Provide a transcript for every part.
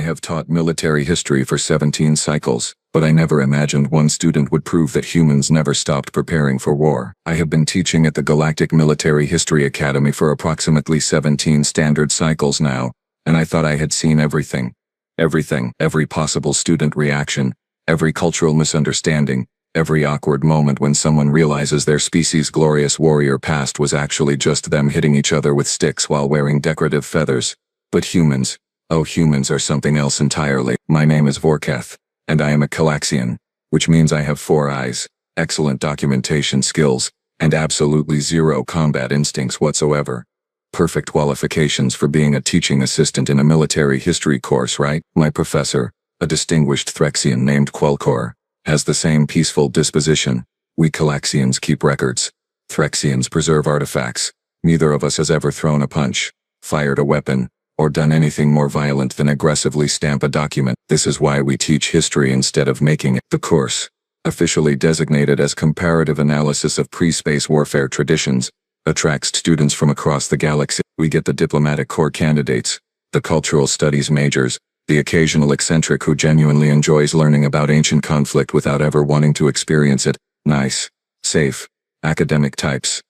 have taught military history for 17 cycles, but I never imagined one student would prove that humans never stopped preparing for war. I have been teaching at the Galactic Military History Academy for approximately 17 standard cycles now, and I thought I had seen everything. Everything, every possible student reaction, every cultural misunderstanding, every awkward moment when someone realizes their species' glorious warrior past was actually just them hitting each other with sticks while wearing decorative feathers. But humans, oh, humans are something else entirely. My name is Vorkath, and I am a Calaxian, which means I have 4 eyes, excellent documentation skills, and absolutely zero combat instincts whatsoever. Perfect qualifications for being a teaching assistant in a military history course, right? My professor, a distinguished Threxian named Quelkor, has the same peaceful disposition. We Calaxians keep records. Threxians preserve artifacts. Neither of us has ever thrown a punch, fired a weapon, or done anything more violent than aggressively stamp a document. This is why we teach history instead of making it. The course, officially designated as Comparative Analysis of Pre-Space Warfare Traditions, attracts students from across the galaxy. We get the diplomatic corps candidates, the cultural studies majors, the occasional eccentric who genuinely enjoys learning about ancient conflict without ever wanting to experience it. Nice, safe, academic types.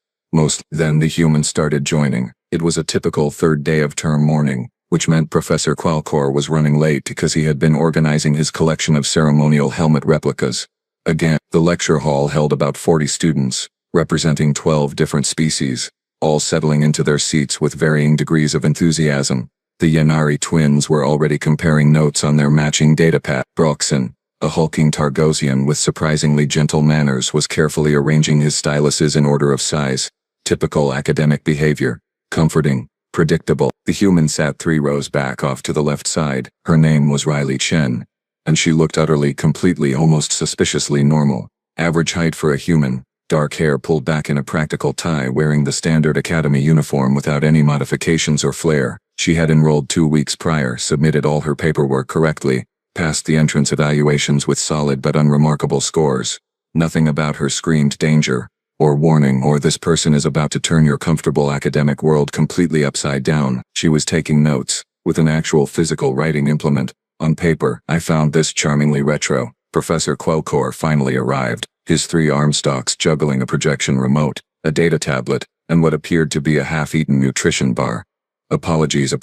Then the humans started joining. It was a typical third day of term morning, which meant Professor Quelkor was running late because he had been organizing his collection of ceremonial helmet replicas. Again, the lecture hall held about 40 students, representing 12 different species, all settling into their seats with varying degrees of enthusiasm. The Yanari twins were already comparing notes on their matching datapad. Broxon, a hulking Targosian with surprisingly gentle manners, was carefully arranging his styluses in order of size. Typical academic behavior. Comforting, predictable. The human sat 3 rows back off to the left side. Her name was Riley Chen, and she looked utterly, completely, almost suspiciously normal. Average height for a human, dark hair pulled back in a practical tie, wearing the standard academy uniform without any modifications or flair. She had enrolled 2 weeks prior, submitted all her paperwork correctly, passed the entrance evaluations with solid but unremarkable scores. Nothing about her screamed danger, or warning, or this person is about to turn your comfortable academic world completely upside down. She was taking notes, with an actual physical writing implement, on paper. I found this charmingly retro. Professor Quelkor finally arrived, his 3 arm stalks juggling a projection remote, a data tablet, and what appeared to be a half-eaten nutrition bar. Apologies.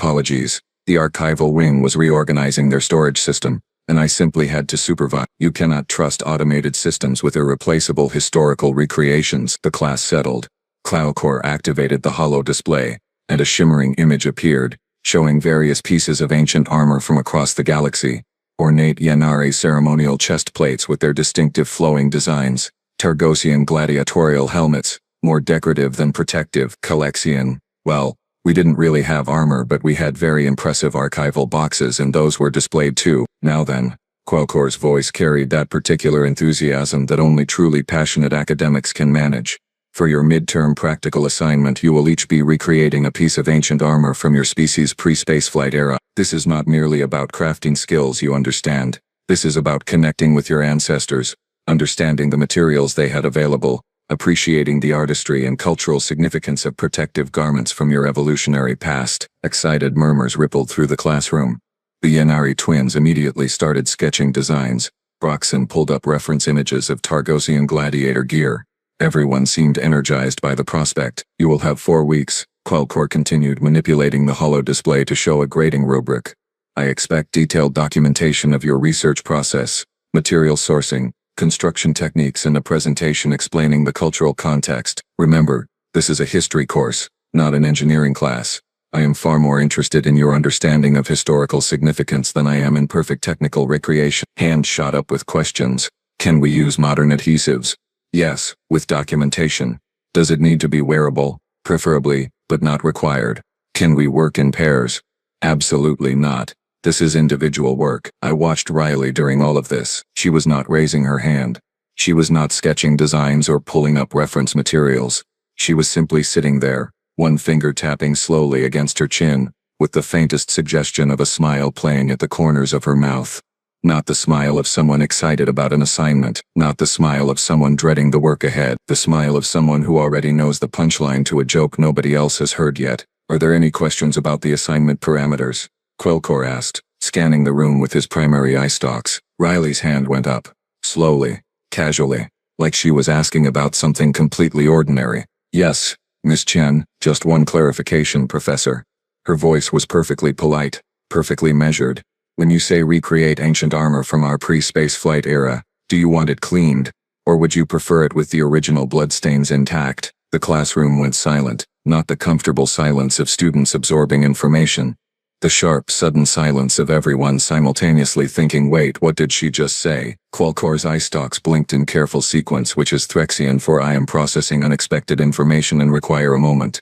The archival wing was reorganizing their storage system, and I simply had to supervise. You cannot trust automated systems with irreplaceable historical recreations. The class settled. Quelkor activated the holo display, and a shimmering image appeared, showing various pieces of ancient armor from across the galaxy. Ornate Yanari ceremonial chest plates with their distinctive flowing designs. Targosian gladiatorial helmets, more decorative than protective. Calaxian, well, we didn't really have armor, but we had very impressive archival boxes, and those were displayed too. Now then, Quelkor's voice carried that particular enthusiasm that only truly passionate academics can manage. For your midterm practical assignment, you will each be recreating a piece of ancient armor from your species' pre-spaceflight era. This is not merely about crafting skills, you understand. This is about connecting with your ancestors, understanding the materials they had available, appreciating the artistry and cultural significance of protective garments from your evolutionary past. Excited murmurs rippled through the classroom. The Yanari twins immediately started sketching designs. Broxon pulled up reference images of Targosian gladiator gear. Everyone seemed energized by the prospect. You will have 4 weeks, Quelkor continued, manipulating the holo display to show a grading rubric. I expect detailed documentation of your research process, material sourcing, construction techniques, and a presentation explaining the cultural context. Remember, this is a history course, not an engineering class. I am far more interested in your understanding of historical significance than I am in perfect technical recreation. Hand shot up with questions. Can we use modern adhesives? Yes, with documentation. Does it need to be wearable? Preferably, but not required. Can we work in pairs? Absolutely not. This is individual work. I watched Riley during all of this. She was not raising her hand. She was not sketching designs or pulling up reference materials. She was simply sitting there, one finger tapping slowly against her chin, with the faintest suggestion of a smile playing at the corners of her mouth. Not the smile of someone excited about an assignment, not the smile of someone dreading the work ahead, the smile of someone who already knows the punchline to a joke nobody else has heard yet. Are there any questions about the assignment parameters? Quelkor asked, scanning the room with his primary eye stalks. Riley's hand went up, slowly, casually, like she was asking about something completely ordinary. Yes, Miss Chen, just one clarification, Professor. Her voice was perfectly polite, perfectly measured. When you say recreate ancient armor from our pre-space flight era, do you want it cleaned? Or would you prefer it with the original bloodstains intact? The classroom went silent, not the comfortable silence of students absorbing information. The sharp, sudden silence of everyone simultaneously thinking, wait, what did she just say? Qualcore's eye stalks blinked in careful sequence, which is Threxian for I am processing unexpected information and require a moment.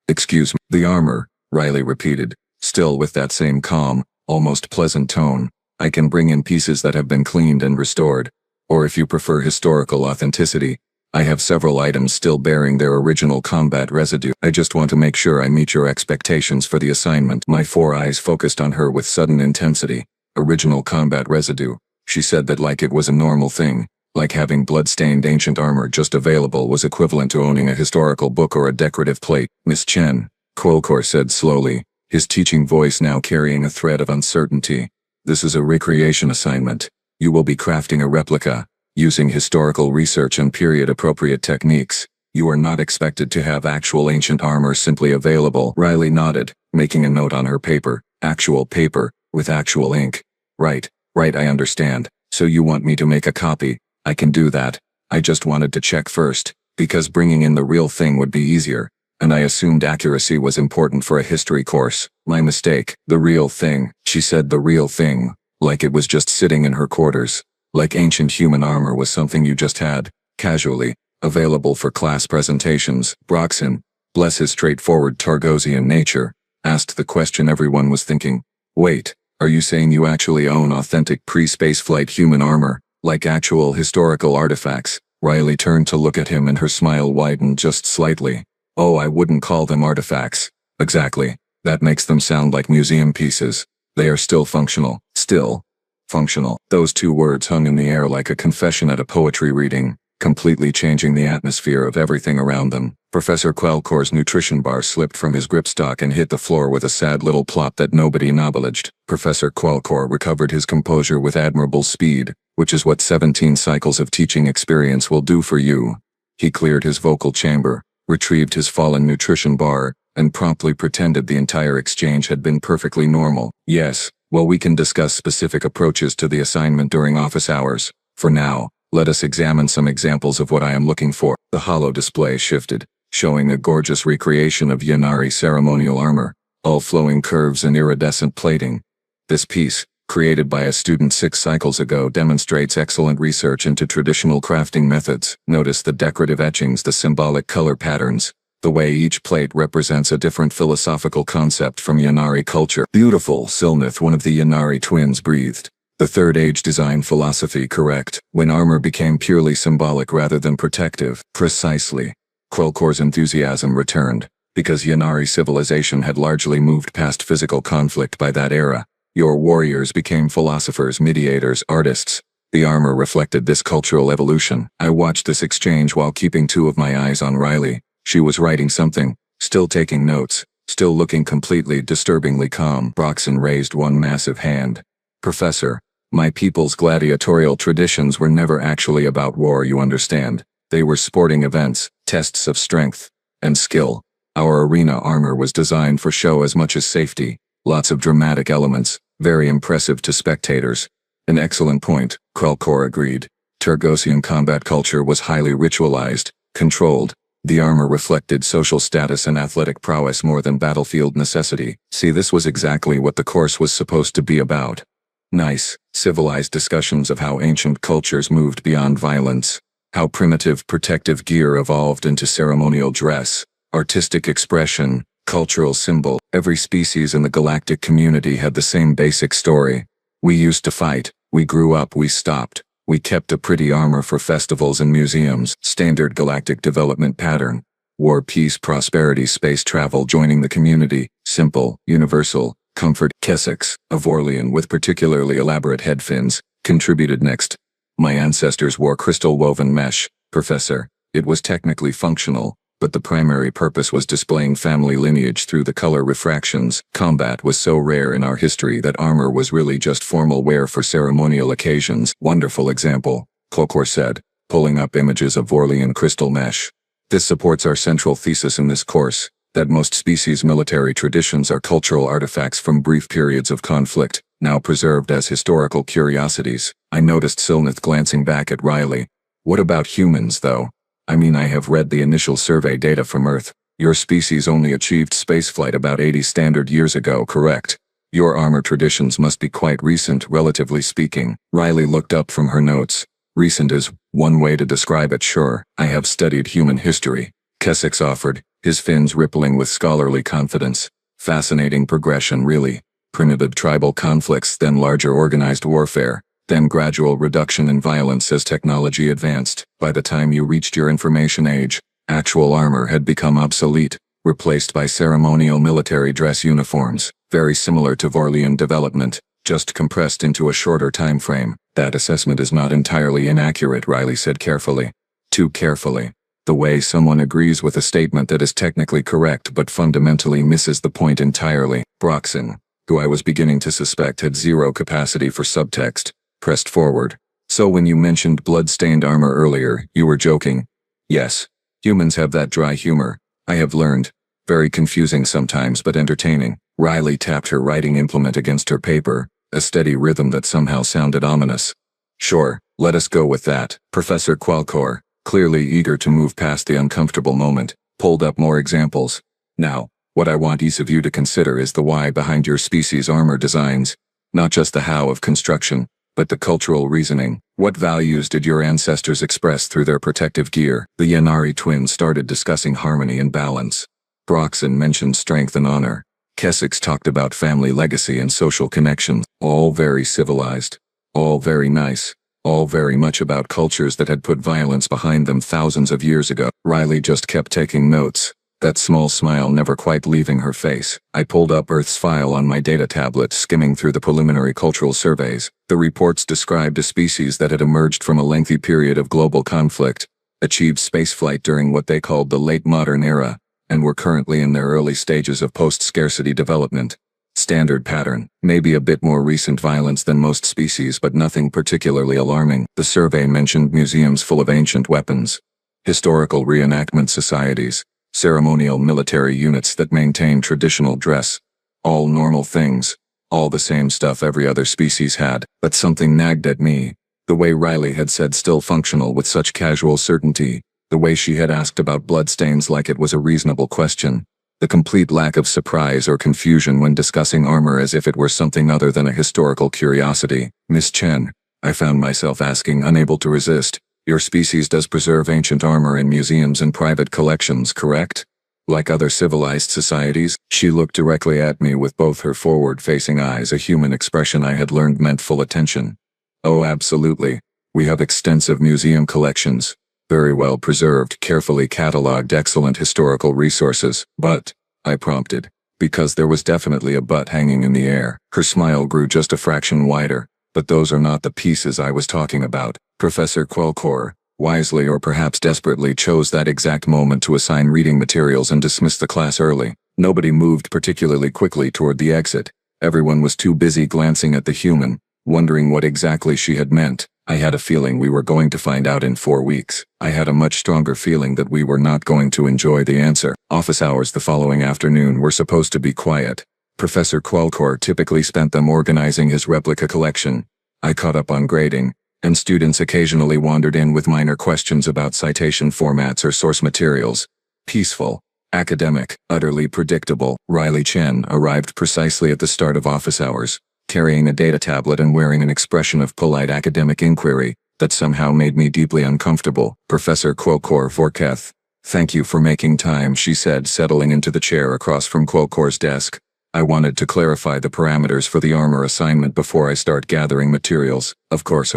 Excuse me. The armor, Riley repeated, still with that same calm, almost pleasant tone. I can bring in pieces that have been cleaned and restored. Or if you prefer historical authenticity, I have several items still bearing their original combat residue. I just want to make sure I meet your expectations for the assignment. My 4 eyes focused on her with sudden intensity. Original combat residue. She said that like it was a normal thing, like having blood-stained ancient armor just available was equivalent to owning a historical book or a decorative plate. Miss Chen, Qualcore said slowly, his teaching voice now carrying a thread of uncertainty. This is a recreation assignment. You will be crafting a replica, using historical research and period-appropriate techniques. You are not expected to have actual ancient armor simply available. Riley nodded, making a note on her paper. Actual paper, with actual ink. Right, I understand. So you want me to make a copy? I can do that. I just wanted to check first, because bringing in the real thing would be easier, and I assumed accuracy was important for a history course. My mistake. The real thing. She said the real thing, like it was just sitting in her quarters. Like ancient human armor was something you just had, casually, available for class presentations. Broxson, bless his straightforward Targosian nature, asked the question everyone was thinking. Wait, are you saying you actually own authentic pre-spaceflight human armor, like actual historical artifacts? Riley turned to look at him and her smile widened just slightly. Oh, I wouldn't call them artifacts. Exactly. That makes them sound like museum pieces. They are still functional. Still. Functional. Those 2 words hung in the air like a confession at a poetry reading, completely changing the atmosphere of everything around them. Professor Qualcore's nutrition bar slipped from his gripstock and hit the floor with a sad little plop that nobody acknowledged. Professor Qualcore recovered his composure with admirable speed, which is what 17 cycles of teaching experience will do for you. He cleared his vocal chamber, retrieved his fallen nutrition bar, and promptly pretended the entire exchange had been perfectly normal. Yes. Well, we can discuss specific approaches to the assignment during office hours. For now, let us examine some examples of what I am looking for. The holo display shifted, showing a gorgeous recreation of Ynnari ceremonial armor, all flowing curves and iridescent plating. This piece, created by a student 6 cycles ago, demonstrates excellent research into traditional crafting methods. Notice the decorative etchings, the symbolic color patterns. The way each plate represents a different philosophical concept from Ynnari culture. Beautiful, Silnith, one of the Ynnari twins, breathed. The Third Age design philosophy correct, when armor became purely symbolic rather than protective. Precisely. Qualcore's enthusiasm returned, because Ynnari civilization had largely moved past physical conflict by that era. Your warriors became philosophers, mediators, artists. The armor reflected this cultural evolution. I watched this exchange while keeping 2 of my eyes on Riley. She was writing something, still taking notes, still looking completely disturbingly calm. Broxson raised one massive hand. Professor, my people's gladiatorial traditions were never actually about war, you understand. They were sporting events, tests of strength and skill. Our arena armor was designed for show as much as safety. Lots of dramatic elements, very impressive to spectators. An excellent point, Qualcore agreed. Targosian combat culture was highly ritualized, controlled. The armor reflected social status and athletic prowess more than battlefield necessity. See, this was exactly what the course was supposed to be about. Nice, civilized discussions of how ancient cultures moved beyond violence, how primitive protective gear evolved into ceremonial dress, artistic expression, cultural symbol. Every species in the galactic community had the same basic story. We used to fight, we grew up, we stopped. We kept a pretty armor for festivals and museums. Standard galactic development pattern. War, peace, prosperity, space travel, joining the community. Simple, universal, comfort. Kessex, a Vorlian with particularly elaborate head fins, contributed next. My ancestors wore crystal-woven mesh, Professor. It was technically functional, but the primary purpose was displaying family lineage through the color refractions. Combat was so rare in our history that armor was really just formal wear for ceremonial occasions. Wonderful example, Qualcomm said, pulling up images of Vorlian crystal mesh. This supports our central thesis in this course, that most species' military traditions are cultural artifacts from brief periods of conflict, now preserved as historical curiosities. I noticed Silnith glancing back at Riley. What about humans, though? I mean, I have read the initial survey data from Earth. Your species only achieved spaceflight about 80 standard years ago, correct? Your armor traditions must be quite recent, relatively speaking. Riley looked up from her notes. Recent is one way to describe it, sure. I have studied human history, Kessex offered, his fins rippling with scholarly confidence. Fascinating progression, really. Primitive tribal conflicts, then larger organized warfare, then gradual reduction in violence as technology advanced. By the time you reached your information age, actual armor had become obsolete, replaced by ceremonial military dress uniforms, very similar to Vorlian development, just compressed into a shorter time frame. That assessment is not entirely inaccurate, Riley said carefully. Too carefully. The way someone agrees with a statement that is technically correct but fundamentally misses the point entirely. Broxson, who I was beginning to suspect had zero capacity for subtext, pressed forward. So when you mentioned blood-stained armor earlier, you were joking? Yes. Humans have that dry humor, I have learned. Very confusing sometimes but entertaining. Riley tapped her writing implement against her paper, a steady rhythm that somehow sounded ominous. Sure, let us go with that. Professor Qualcomm, clearly eager to move past the uncomfortable moment, pulled up more examples. Now, what I want each of you to consider is the why behind your species' armor designs. Not just the how of construction, but the cultural reasoning. What values did your ancestors express through their protective gear? The Yanari twins started discussing harmony and balance. Broxson mentioned strength and honor. Kessex talked about family legacy and social connections. All very civilized. All very nice. All very much about cultures that had put violence behind them thousands of years ago. Riley just kept taking notes, that small smile never quite leaving her face. I pulled up Earth's file on my data tablet, skimming through the preliminary cultural surveys. The reports described a species that had emerged from a lengthy period of global conflict, achieved spaceflight during what they called the late modern era, and were currently in their early stages of post-scarcity development. Standard pattern, maybe a bit more recent violence than most species but nothing particularly alarming. The survey mentioned museums full of ancient weapons, historical reenactment societies, ceremonial military units that maintain traditional dress. All normal things, all the same stuff every other species had. But something nagged at me. The way Riley had said still functional with such casual certainty, the way she had asked about bloodstains like it was a reasonable question. The complete lack of surprise or confusion when discussing armor as if it were something other than a historical curiosity. Miss Chen, I found myself asking, unable to resist. Your species does preserve ancient armor in museums and private collections, correct? Like other civilized societies? She looked directly at me with both her forward-facing eyes, a human expression I had learned meant full attention. Oh, absolutely. We have extensive museum collections. Very well preserved, carefully catalogued, excellent historical resources. But, I prompted, because there was definitely a but hanging in the air. Her smile grew just a fraction wider. But those are not the pieces I was talking about. Professor Qualcomm, wisely or perhaps desperately, chose that exact moment to assign reading materials and dismiss the class early. Nobody moved particularly quickly toward the exit. Everyone was too busy glancing at the human, wondering what exactly she had meant. I had a feeling we were going to find out in 4 weeks. I had a much stronger feeling that we were not going to enjoy the answer. Office hours the following afternoon were supposed to be quiet. Professor Qualcomm typically spent them organizing his replica collection. I caught up on grading, and students occasionally wandered in with minor questions about citation formats or source materials. Peaceful, academic, utterly predictable. Riley Chen arrived precisely at the start of office hours, carrying a data tablet and wearing an expression of polite academic inquiry that somehow made me deeply uncomfortable. Professor Qualcomm Vorketh, thank you for making time, she said, settling into the chair across from Qualcomm's desk. I wanted to clarify the parameters for the armor assignment before I start gathering materials. Of course.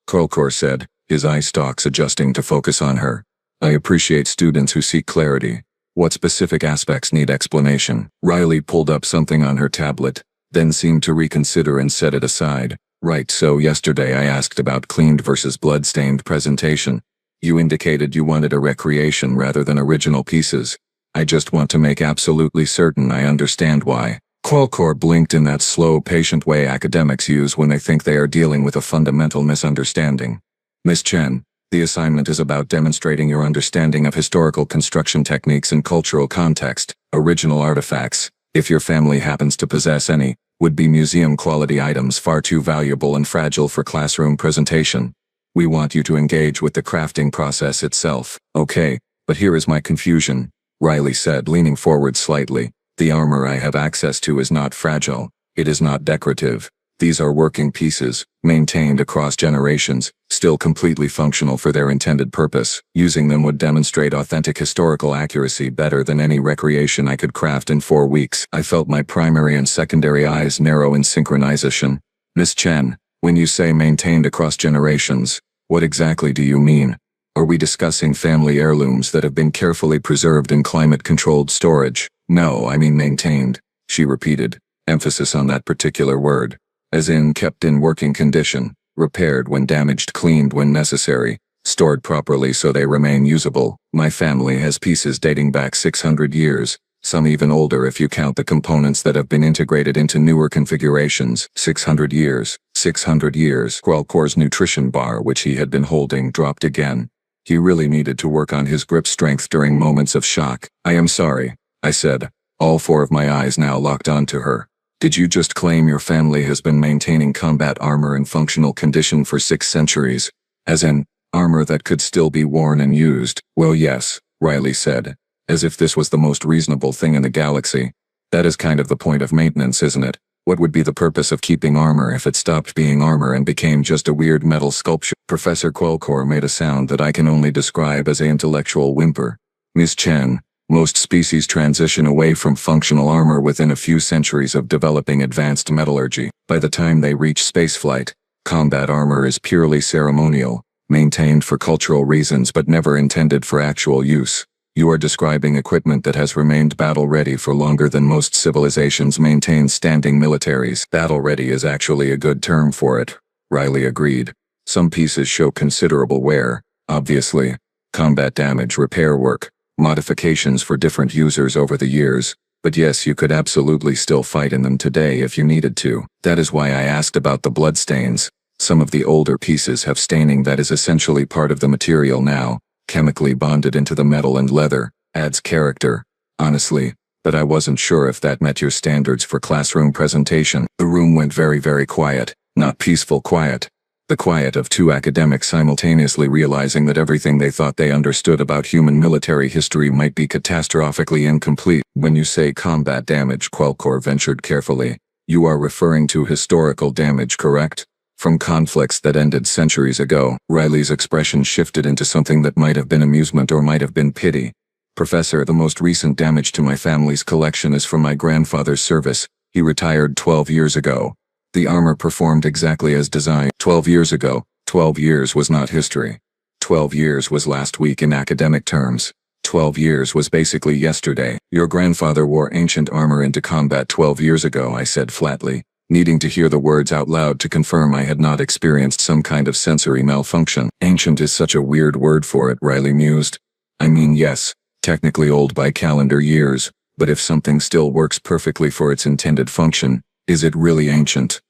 Qualcomm said, his eye stalks adjusting to focus on her. I appreciate students who seek clarity. What specific aspects need explanation? Riley pulled up something on her tablet, then seemed to reconsider and set it aside. Right, so yesterday I asked about cleaned versus blood-stained presentation. You indicated you wanted a recreation rather than original pieces. I just want to make absolutely certain I understand why. Qualcomm blinked in that slow, patient way academics use when they think they are dealing with a fundamental misunderstanding. Miss Chen, the assignment is about demonstrating your understanding of historical construction techniques and cultural context. Original artifacts, if your family happens to possess any, would be museum-quality items far too valuable and fragile for classroom presentation. We want you to engage with the crafting process itself. Okay, but here is my confusion, Riley said, leaning forward slightly. The armor I have access to is not fragile. It is not decorative. These are working pieces, maintained across generations, still completely functional for their intended purpose. Using them would demonstrate authentic historical accuracy better than any recreation I could craft in 4 weeks. I felt my primary and secondary eyes narrow in synchronization. Miss Chen, when you say maintained across generations, what exactly do you mean? Are we discussing family heirlooms that have been carefully preserved in climate-controlled storage? No, I mean maintained, she repeated, emphasis on that particular word. As in kept in working condition, repaired when damaged, cleaned when necessary, stored properly so they remain usable. My family has pieces dating back 600 years, some even older if you count the components that have been integrated into newer configurations. 600 years. 600 years. Qualcomm's nutrition bar, which he had been holding, dropped again. He really needed to work on his grip strength during moments of shock. I am sorry, I said, all 4 of my eyes now locked onto her. Did you just claim your family has been maintaining combat armor in functional condition for 6 centuries? As in, armor that could still be worn and used? Well, yes, Riley said, as if this was the most reasonable thing in the galaxy. That is kind of the point of maintenance, isn't it? What would be the purpose of keeping armor if it stopped being armor and became just a weird metal sculpture? Professor Qualcomm made a sound that I can only describe as an intellectual whimper. Miss Chen, most species transition away from functional armor within a few centuries of developing advanced metallurgy. By the time they reach spaceflight, combat armor is purely ceremonial, maintained for cultural reasons but never intended for actual use. You are describing equipment that has remained battle-ready for longer than most civilizations maintain standing militaries. Battle-ready is actually a good term for it, Riley agreed. Some pieces show considerable wear, obviously. Combat damage, repair work, modifications for different users over the years. But yes, you could absolutely still fight in them today if you needed to. That is why I asked about the bloodstains. Some of the older pieces have staining that is essentially part of the material now, chemically bonded into the metal and leather, adds character. Honestly, but I wasn't sure if that met your standards for classroom presentation. The room went very, very quiet, not peaceful quiet. The quiet of 2 academics simultaneously realizing that everything they thought they understood about human military history might be catastrophically incomplete. When you say combat damage, Qualcomm ventured carefully, you are referring to historical damage, correct? From conflicts that ended centuries ago. Riley's expression shifted into something that might have been amusement or might have been pity. Professor, the most recent damage to my family's collection is from my grandfather's service. He retired 12 years ago. The armor performed exactly as designed. 12 years ago. 12 years was not history. 12 years was last week in academic terms. 12 years was basically yesterday. Your grandfather wore ancient armor into combat 12 years ago, I said flatly, needing to hear the words out loud to confirm I had not experienced some kind of sensory malfunction. Ancient is such a weird word for it, Riley mused. I mean, yes, technically old by calendar years, but if something still works perfectly for its intended function, is it really ancient?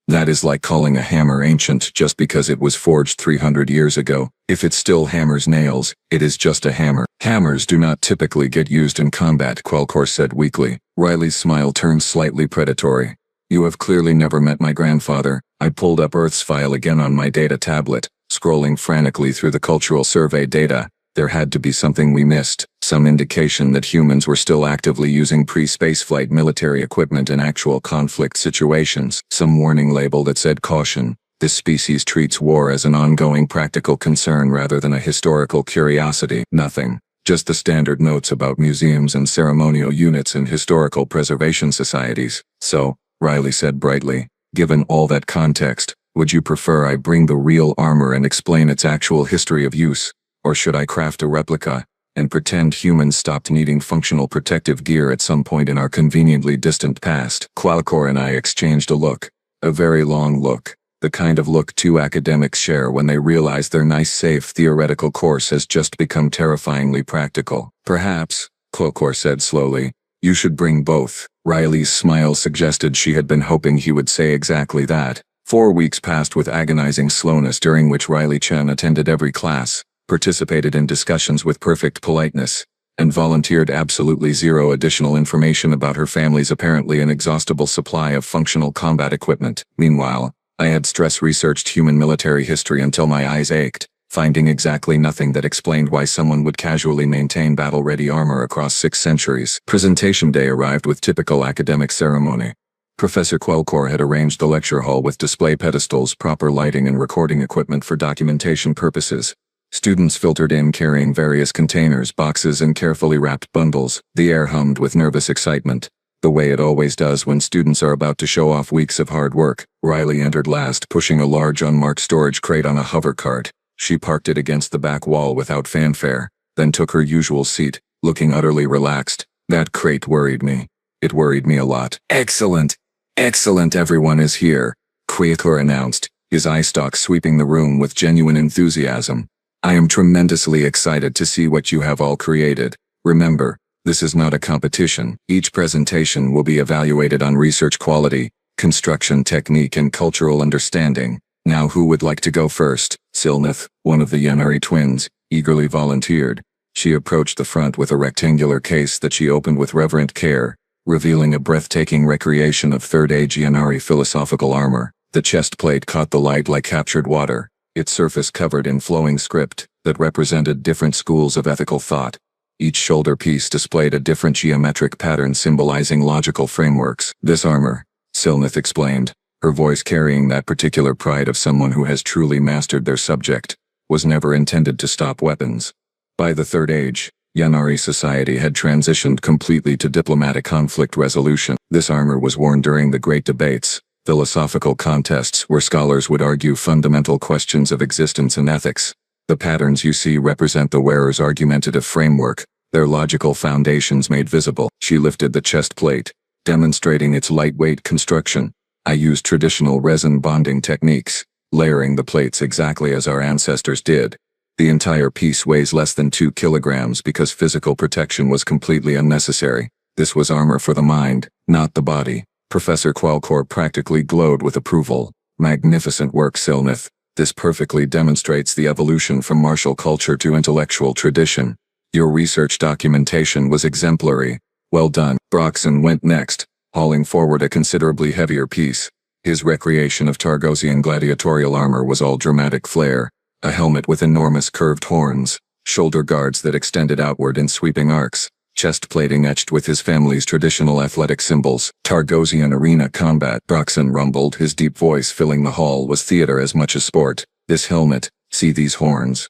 That is like calling a hammer ancient just because it was forged 300 years ago. If it still hammers nails, it is just a hammer. Hammers do not typically get used in combat, Qualcomm said weakly. Riley's smile turned slightly predatory. You have clearly never met my grandfather. I pulled up Earth's file again on my data tablet, scrolling frantically through the cultural survey data. There had to be something we missed, some indication that humans were still actively using pre-spaceflight military equipment in actual conflict situations. Some warning label that said caution. This species treats war as an ongoing practical concern rather than a historical curiosity. Nothing. Just the standard notes about museums and ceremonial units in historical preservation societies. So, Riley said brightly, given all that context, would you prefer I bring the real armor and explain its actual history of use? Or should I craft a replica, and pretend humans stopped needing functional protective gear at some point in our conveniently distant past? Qualcomm and I exchanged a look. A very long look. The kind of look two academics share when they realize their nice safe theoretical course has just become terrifyingly practical. Perhaps, Qualcomm said slowly, you should bring both. Riley's smile suggested she had been hoping he would say exactly that. 4 weeks passed with agonizing slowness during which Riley Chen attended every class, participated in discussions with perfect politeness, and volunteered absolutely zero additional information about her family's apparently inexhaustible supply of functional combat equipment. Meanwhile, I had stress-researched human military history until my eyes ached, finding exactly nothing that explained why someone would casually maintain battle-ready armor across 6 centuries. Presentation day arrived with typical academic ceremony. Professor Qualcomm had arranged the lecture hall with display pedestals, proper lighting and recording equipment for documentation purposes. Students filtered in carrying various containers, boxes and carefully wrapped bundles. The air hummed with nervous excitement, the way it always does when students are about to show off weeks of hard work. Riley entered last, pushing a large unmarked storage crate on a hover cart. She parked it against the back wall without fanfare, then took her usual seat, looking utterly relaxed. That crate worried me. It worried me a lot. Excellent! Excellent, everyone is here, Qualcomm announced, his eye stalk sweeping the room with genuine enthusiasm. I am tremendously excited to see what you have all created. Remember, this is not a competition. Each presentation will be evaluated on research quality, construction technique and cultural understanding. Now who would like to go first? Silnith, one of the Yanari twins, eagerly volunteered. She approached the front with a rectangular case that she opened with reverent care, revealing a breathtaking recreation of third-age Yanari philosophical armor. The chest plate caught the light like captured water, its surface covered in flowing script that represented different schools of ethical thought. Each shoulder piece displayed a different geometric pattern symbolizing logical frameworks. This armor, Silnith explained, her voice carrying that particular pride of someone who has truly mastered their subject, was never intended to stop weapons. By the Third Age, Yanari society had transitioned completely to diplomatic conflict resolution. This armor was worn during the Great Debates, philosophical contests where scholars would argue fundamental questions of existence and ethics. The patterns you see represent the wearer's argumentative framework, their logical foundations made visible. She lifted the chest plate, demonstrating its lightweight construction. I used traditional resin bonding techniques, layering the plates exactly as our ancestors did. The entire piece weighs less than 2 kilograms because physical protection was completely unnecessary. This was armor for the mind, not the body. Professor Qualcomm practically glowed with approval. Magnificent work, Silnith. This perfectly demonstrates the evolution from martial culture to intellectual tradition. Your research documentation was exemplary. Well done. Broxson went next, hauling forward a considerably heavier piece. His recreation of Targosian gladiatorial armor was all dramatic flair. A helmet with enormous curved horns, shoulder guards that extended outward in sweeping arcs, chest plating etched with his family's traditional athletic symbols. Targosian arena combat, Broxson rumbled, his deep voice filling the hall, was theater as much as sport. This helmet, see these horns.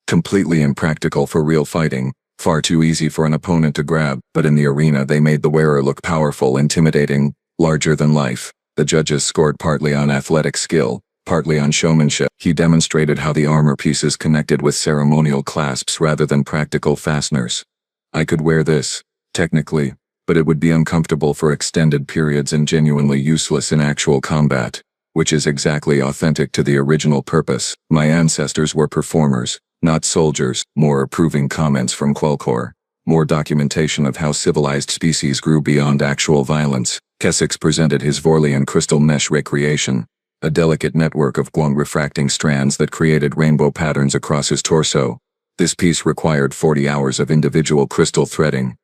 Completely impractical for real fighting, far too easy for an opponent to grab, but in the arena they made the wearer look powerful, intimidating, larger than life. The judges scored partly on athletic skill, partly on showmanship. He demonstrated how the armor pieces connected with ceremonial clasps rather than practical fasteners. I could wear this, technically, but it would be uncomfortable for extended periods and genuinely useless in actual combat, which is exactly authentic to the original purpose. My ancestors were performers, not soldiers. More approving comments from Qualcomm. More documentation of how civilized species grew beyond actual violence. Kessex presented his Vorlian crystal mesh recreation, a delicate network of Guang refracting strands that created rainbow patterns across his torso. This piece required 40 hours of individual crystal threading.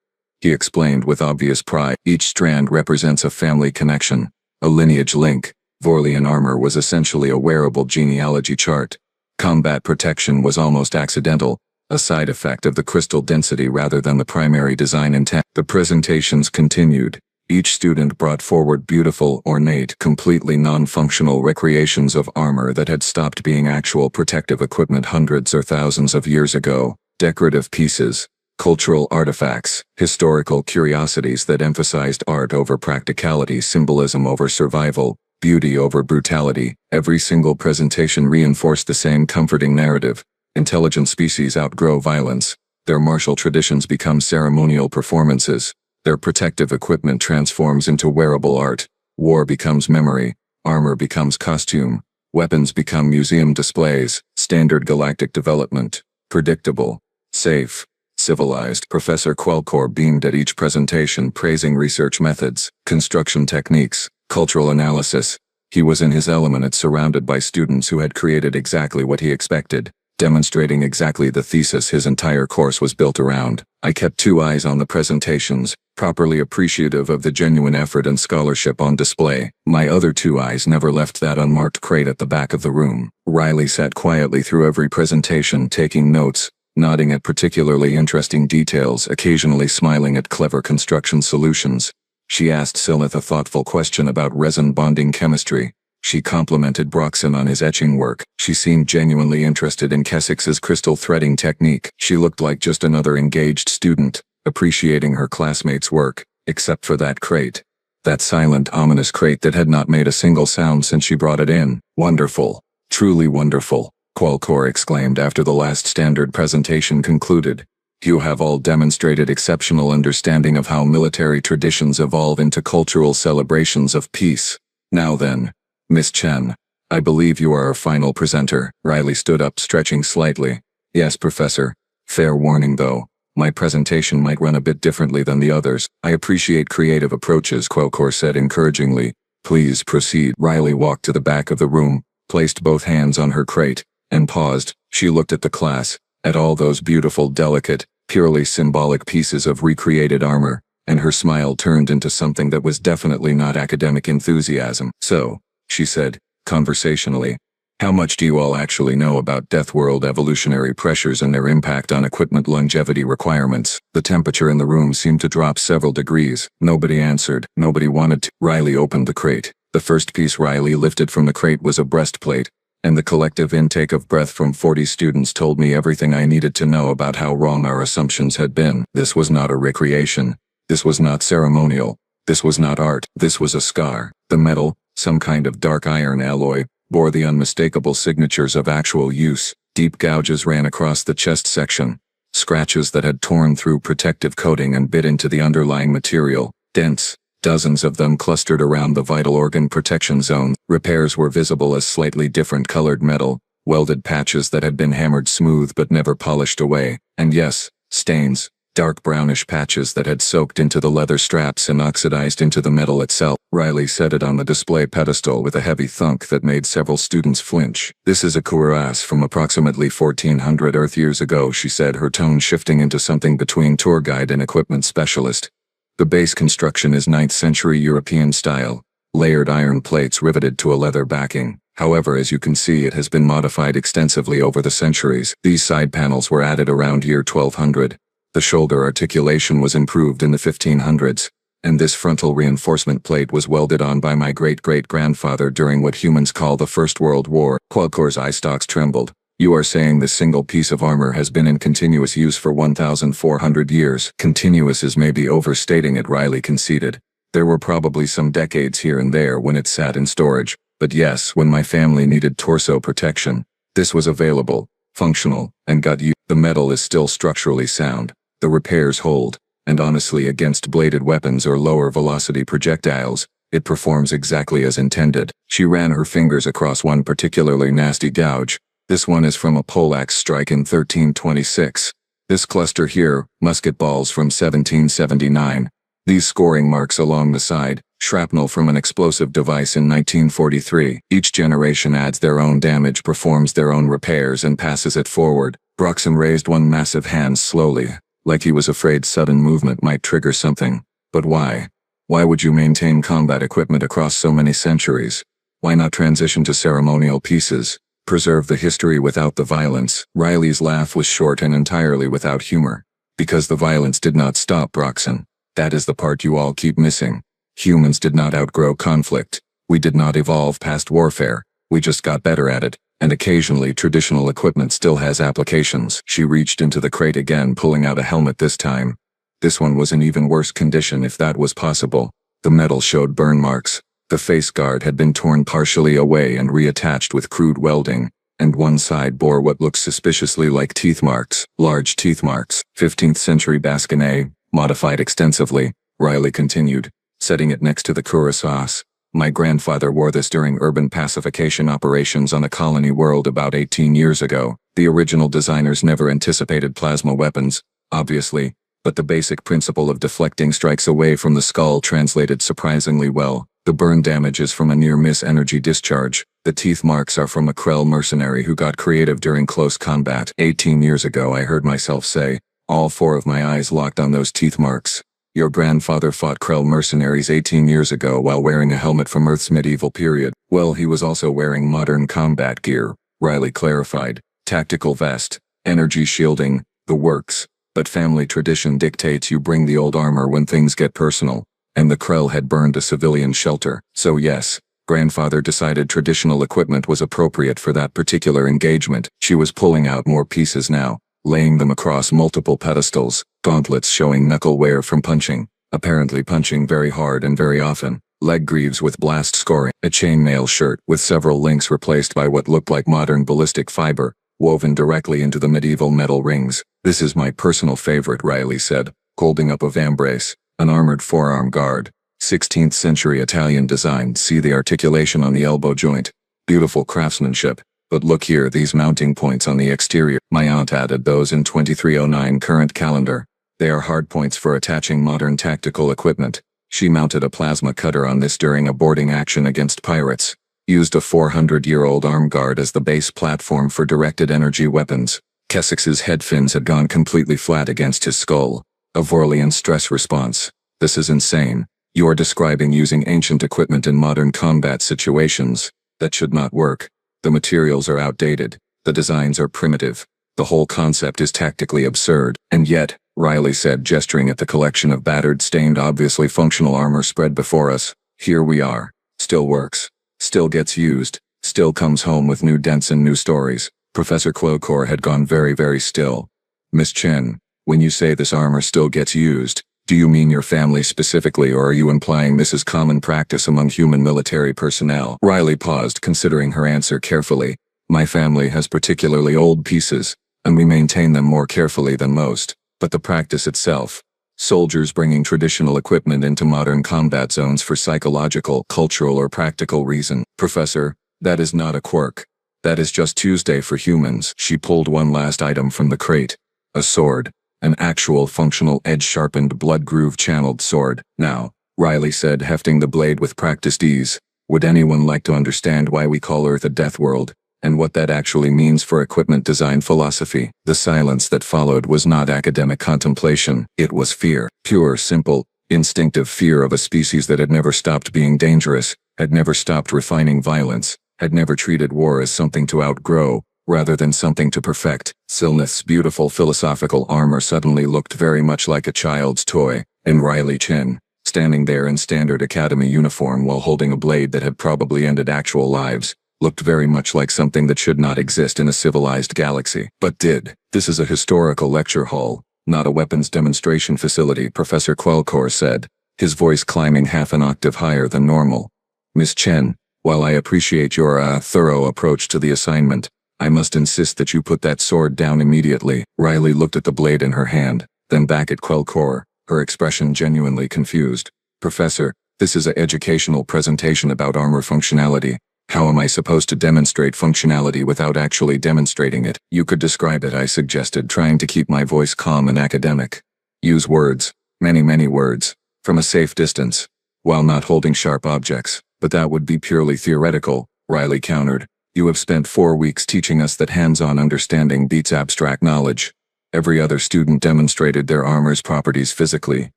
He explained with obvious pride. Each strand represents a family connection, a lineage link. Vorlian armor was essentially a wearable genealogy chart. Combat protection was almost accidental, a side effect of the crystal density rather than the primary design intent. The presentations continued. Each student brought forward beautiful, ornate, completely non-functional recreations of armor that had stopped being actual protective equipment hundreds or thousands of years ago. Decorative pieces, cultural artifacts, historical curiosities that emphasized art over practicality, symbolism over survival, beauty over brutality. Every single presentation reinforced the same comforting narrative. Intelligent species outgrow violence. Their martial traditions become ceremonial performances. Their protective equipment transforms into wearable art. War becomes memory. Armor becomes costume. Weapons become museum displays, standard galactic development, predictable, safe, civilized. Professor Qualcomm beamed at each presentation, praising research methods, construction techniques, cultural analysis. He was in his element, surrounded by students who had created exactly what he expected, demonstrating exactly the thesis his entire course was built around. I kept two eyes on the presentations, properly appreciative of the genuine effort and scholarship on display. My other two eyes never left that unmarked crate at the back of the room. Riley sat quietly through every presentation, taking notes, nodding at particularly interesting details, occasionally smiling at clever construction solutions. She asked Silith a thoughtful question about resin bonding chemistry. She complimented Broxson on his etching work. She seemed genuinely interested in Kessix's crystal threading technique. She looked like just another engaged student, appreciating her classmates' work, except for that crate. That silent, ominous crate that had not made a single sound since she brought it in. Wonderful. Truly wonderful, Qualcomm exclaimed after the last standard presentation concluded. You have all demonstrated exceptional understanding of how military traditions evolve into cultural celebrations of peace. Now then, Miss Chen, I believe you are our final presenter. Riley stood up, stretching slightly. Yes, Professor. Fair warning though, my presentation might run a bit differently than the others. I appreciate creative approaches, Qualcomm said encouragingly. Please proceed. Riley walked to the back of the room, placed both hands on her crate, and paused. She looked at the class, at all those beautiful, delicate, purely symbolic pieces of recreated armor, and her smile turned into something that was definitely not academic enthusiasm. So, she said, conversationally, how much do you all actually know about Death World evolutionary pressures and their impact on equipment longevity requirements? The temperature in the room seemed to drop several degrees. Nobody answered. Nobody wanted to. Riley opened the crate. The first piece Riley lifted from the crate was a breastplate, and the collective intake of breath from 40 students told me everything I needed to know about how wrong our assumptions had been. This was not a recreation. This was not ceremonial. This was not art. This was a scar. The metal, some kind of dark iron alloy, bore the unmistakable signatures of actual use. Deep gouges ran across the chest section, scratches that had torn through protective coating and bit into the underlying material. Dents, dozens of them clustered around the vital organ protection zone. Repairs were visible as slightly different colored metal, welded patches that had been hammered smooth but never polished away. And yes, stains. Dark brownish patches that had soaked into the leather straps and oxidized into the metal itself. Riley set it on the display pedestal with a heavy thunk that made several students flinch. This is a cuirass from approximately 1400 Earth years ago, she said, her tone shifting into something between tour guide and equipment specialist. The base construction is 9th century European style, layered iron plates riveted to a leather backing. However, as you can see, it has been modified extensively over the centuries. These side panels were added around year 1200. The shoulder articulation was improved in the 1500s, and this frontal reinforcement plate was welded on by my great-great-grandfather during what humans call the First World War. Qualcomm's eye stalks trembled. You are saying this single piece of armor has been in continuous use for 1,400 years. Continuous is maybe overstating it, Riley conceded. There were probably some decades here and there when it sat in storage, but yes, when my family needed torso protection, this was available, functional, and got used. The metal is still structurally sound. The repairs hold, and honestly, against bladed weapons or lower velocity projectiles, it performs exactly as intended. She ran her fingers across one particularly nasty gouge. This one is from a poleaxe strike in 1326. This cluster here, musket balls from 1779. These scoring marks along the side, shrapnel from an explosive device in 1943. Each generation adds their own damage, performs their own repairs, and passes it forward. Broxson raised one massive hand slowly, like he was afraid sudden movement might trigger something. But why? Why would you maintain combat equipment across so many centuries? Why not transition to ceremonial pieces? Preserve the history without the violence. Riley's laugh was short and entirely without humor. Because the violence did not stop, Broxson. That is the part you all keep missing. Humans did not outgrow conflict. We did not evolve past warfare. We just got better at it. And occasionally traditional equipment still has applications. She reached into the crate again, pulling out a helmet this time. This one was in even worse condition, if that was possible. The metal showed burn marks. The face guard had been torn partially away and reattached with crude welding, and one side bore what looked suspiciously like teeth marks, large teeth marks. 15th century Basquinet, modified extensively, Riley continued, setting it next to the cuirass. My grandfather wore this during urban pacification operations on a colony world about 18 years ago. The original designers never anticipated plasma weapons, obviously, but the basic principle of deflecting strikes away from the skull translated surprisingly well. The burn damage is from a near-miss energy discharge. The teeth marks are from a Krell mercenary who got creative during close combat. 18 years ago, I heard myself say. All four of my eyes locked on those teeth marks. Your grandfather fought Krell mercenaries 18 years ago while wearing a helmet from Earth's medieval period. Well, he was also wearing modern combat gear, Riley clarified. Tactical vest, energy shielding, the works. But family tradition dictates you bring the old armor when things get personal. And the Krell had burned a civilian shelter. So yes, grandfather decided traditional equipment was appropriate for that particular engagement. She was pulling out more pieces now, laying them across multiple pedestals, gauntlets showing knuckle wear from punching, apparently punching very hard and very often, leg greaves with blast scoring, a chainmail shirt with several links replaced by what looked like modern ballistic fiber, woven directly into the medieval metal rings. This is my personal favorite, Riley said, holding up a vambrace, an armored forearm guard, 16th century Italian design. See the articulation on the elbow joint. Beautiful craftsmanship. But look here, these mounting points on the exterior. My aunt added those in 2309 current calendar. They are hard points for attaching modern tactical equipment. She mounted a plasma cutter on this during a boarding action against pirates. Used a 400-year-old arm guard as the base platform for directed energy weapons. Kessix's head fins had gone completely flat against his skull. A Vorlian stress response. This is insane. You are describing using ancient equipment in modern combat situations. That should not work. The materials are outdated. The designs are primitive. The whole concept is tactically absurd. And yet, Riley said, gesturing at the collection of battered, stained, obviously functional armor spread before us, here we are. Still works. Still gets used. Still comes home with new dents and new stories. Professor Clocor had gone very, very still. Miss Chen, when you say this armor still gets used, do you mean your family specifically, or are you implying this is common practice among human military personnel? Riley paused, considering her answer carefully. My family has particularly old pieces, and we maintain them more carefully than most. But the practice itself, soldiers bringing traditional equipment into modern combat zones for psychological, cultural, or practical reason. Professor, that is not a quirk. That is just Tuesday for humans. She pulled one last item from the crate. A sword. An actual functional edge-sharpened blood-groove-channeled sword. Now, Riley said, hefting the blade with practiced ease, would anyone like to understand why we call Earth a death world, and what that actually means for equipment design philosophy? The silence that followed was not academic contemplation. It was fear. Pure, simple, instinctive fear of a species that had never stopped being dangerous, had never stopped refining violence, had never treated war as something to outgrow, rather than something to perfect. Silnith's beautiful philosophical armor suddenly looked very much like a child's toy, and Riley Chen, standing there in standard academy uniform while holding a blade that had probably ended actual lives, looked very much like something that should not exist in a civilized galaxy. But did. This is a historical lecture hall, not a weapons demonstration facility, Professor Quelcor said, his voice climbing half an octave higher than normal. Miss Chen, while I appreciate your thorough approach to the assignment, I must insist that you put that sword down immediately. Riley looked at the blade in her hand, then back at Quelcor, her expression genuinely confused. Professor, this is an educational presentation about armor functionality. How am I supposed to demonstrate functionality without actually demonstrating it? You could describe it, I suggested, trying to keep my voice calm and academic. Use words, many, many words, from a safe distance, while not holding sharp objects. But that would be purely theoretical, Riley countered. You have spent 4 weeks teaching us that hands-on understanding beats abstract knowledge. Every other student demonstrated their armor's properties physically.